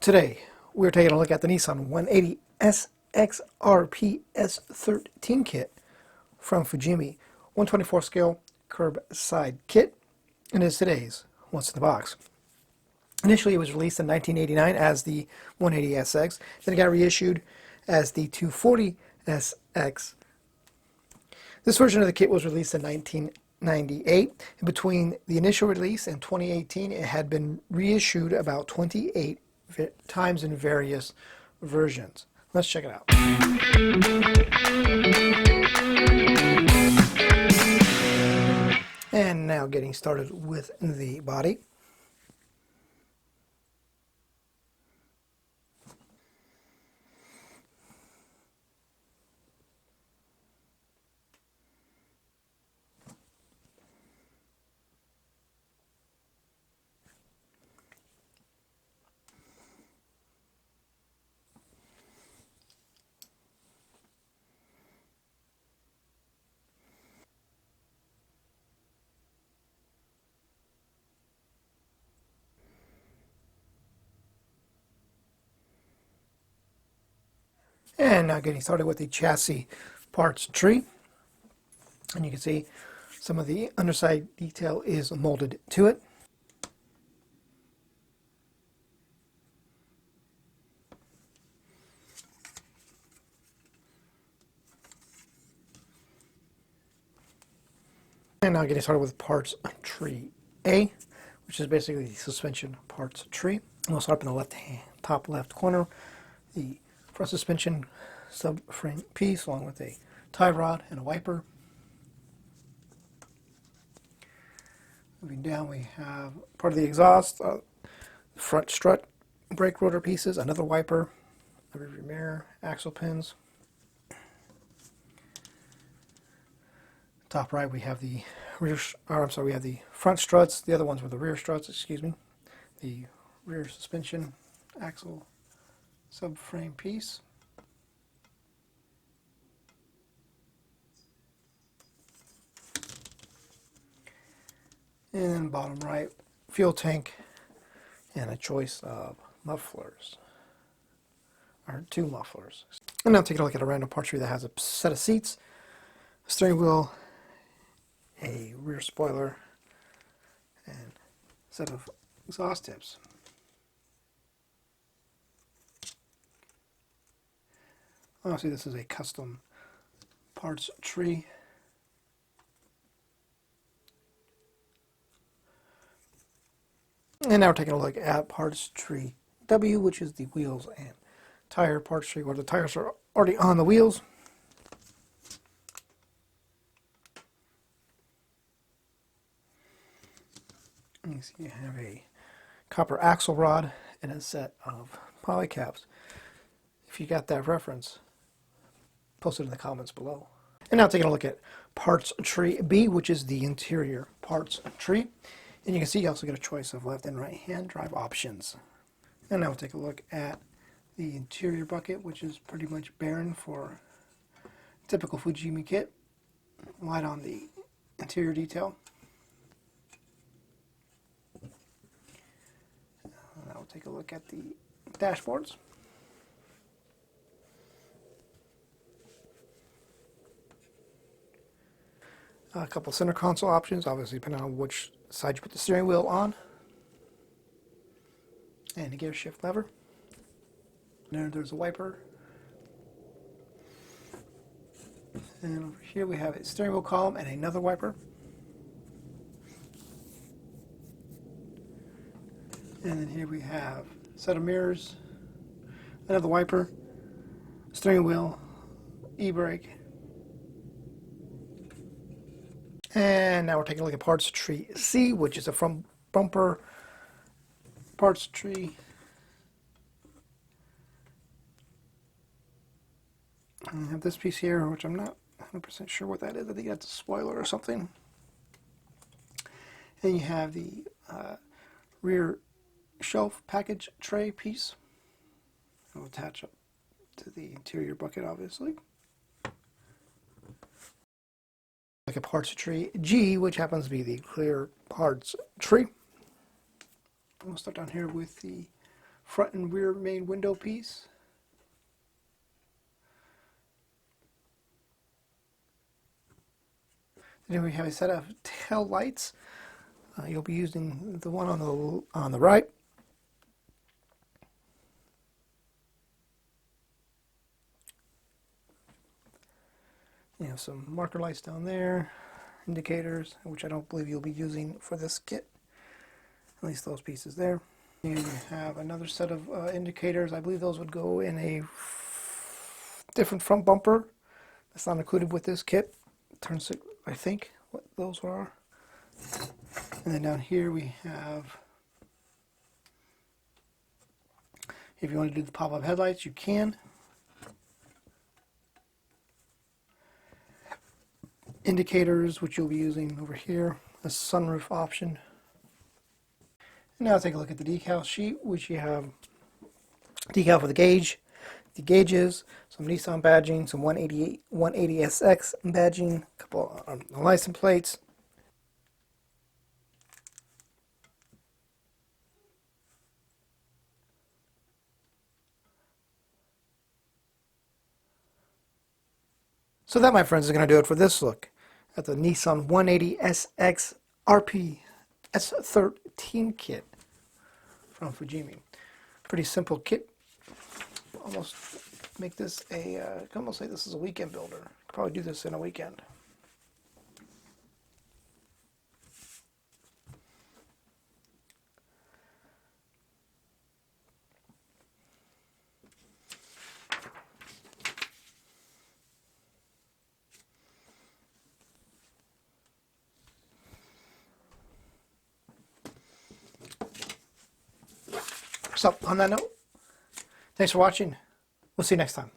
Today, we're taking a look at the Nissan 180 SX RPS13 kit from Fujimi, 124 scale curbside kit, and is today's What's in the Box. Initially, it was released in 1989 as the 180 SX, then it got reissued as the 240 SX. This version of the kit was released in 1998, and between the initial release and 2018, it had been reissued about 28 times in various versions. Let's check it out. And now getting started with the body. And now getting started with the chassis parts tree. And you can see some of the underside detail is molded to it. And now getting started with parts tree A, which is basically the suspension parts tree. And we'll start up in the top left corner, the front suspension subframe piece along with a tie rod and a wiper. Moving down, we have part of the exhaust, front strut, brake rotor pieces, another wiper, a rear mirror, axle pins. Top right, we have the we have the front struts. The other ones were the rear struts, excuse me. The rear suspension axle subframe piece. And then bottom right, fuel tank and a choice of mufflers, or two mufflers. And now taking a look at a random part tree that has a set of seats, a steering wheel, a rear spoiler, and a set of exhaust tips. Obviously, this is a custom parts tree. And now we're taking a look at parts tree W, which is the wheels and tire parts tree, where the tires are already on the wheels. And you see you have a copper axle rod and a set of poly caps. If you got that reference, post it in the comments below. And now taking a look at parts tree B, which is the interior parts tree. And you can see you also get a choice of left and right hand drive options. And now we'll take a look at the interior bucket, which is pretty much barren for typical Fujimi kit. Light on the interior detail. Now we'll take a look at the dashboards. A couple center console options, obviously depending on which side you put the steering wheel on. And a gear shift lever. And there's a wiper. And over here we have a steering wheel column and another wiper. And then here we have a set of mirrors, another wiper, steering wheel, e-brake. And now we're taking a look at parts tree C, which is a front bumper parts tree. I have this piece here, which I'm not 100% sure what that is. I think that's a spoiler or something. And you have the rear shelf package tray piece. It'll attach up to the interior bucket, obviously. Like a parts tree G, which happens to be the clear parts tree. We'll start down here with the front and rear main window piece. Then we have a set of tail lights. You'll be using the one on the right. You have some marker lights down there, indicators, which I don't believe you'll be using for this kit. At least those pieces there. You have another set of indicators. I believe those would go in a different front bumper. That's not included with this kit. Turn signal, I think, what those are. And then down here we have, if you want to do the pop-up headlights, you can. Indicators, which you'll be using over here, a sunroof option. And now take a look at the decal sheet, which you have decal for the gauge, the gauges, some Nissan badging, some 180SX badging, a couple of license plates. So that, my friends, is going to do it for this look at the Nissan 180SX RPS13 kit from Fujimi. Pretty simple kit. Almost make this a, I can almost say this is a weekend builder. Could probably do this in a weekend. So, on that note, thanks for watching. We'll see you next time.